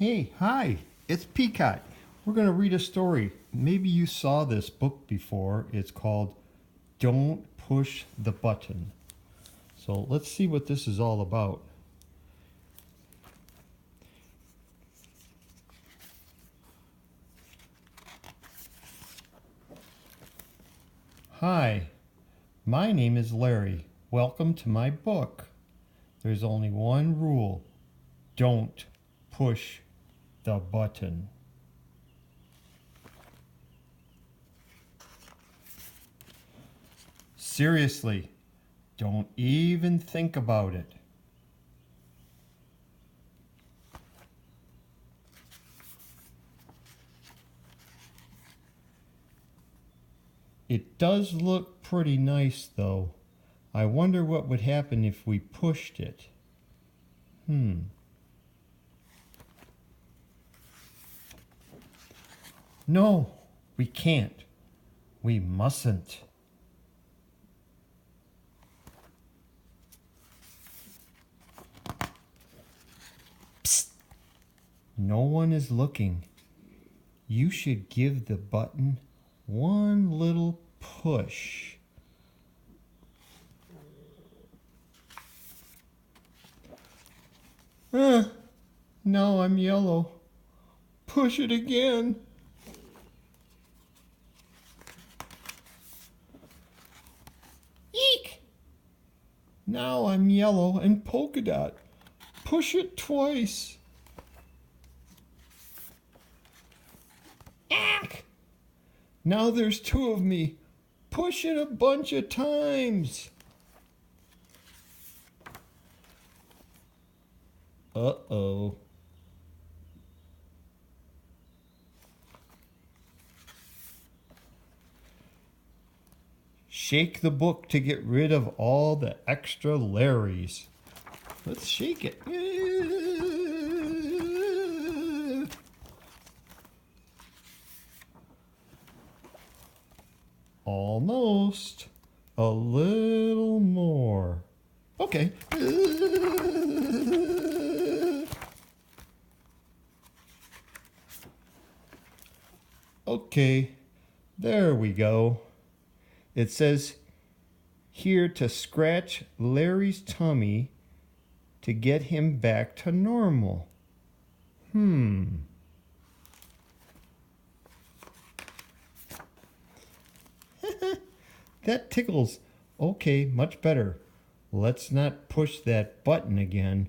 Hey, hi, it's Peacock. We're going to read a story. Maybe you saw this book before. It's called Don't Push the Button. So let's see what this is all about. Hi, my name is Larry. Welcome to my book. There's only one rule. Don't push the button. Seriously, don't even think about it. It does look pretty nice, though. I wonder what would happen if we pushed it. No, we can't. We mustn't. Psst. No one is looking. You should give the button one little push. Now I'm yellow. Push it again. Eek! Now I'm yellow and polka dot. Push it twice. Ack! Now there's two of me. Push it a bunch of times. Uh-oh. Shake the book to get rid of all the extra Larrys. Let's shake it. Almost. A little more. Okay. Okay, there we go. It says here to scratch Larry's tummy to get him back to normal. That tickles. Okay, much better. Let's not push that button again.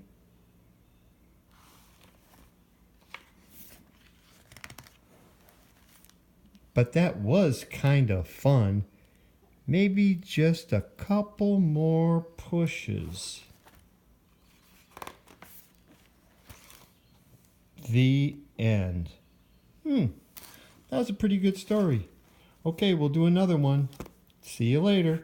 But that was kind of fun. Maybe just a couple more pushes. The end. That was a pretty good story. Okay, we'll do another one. See you later.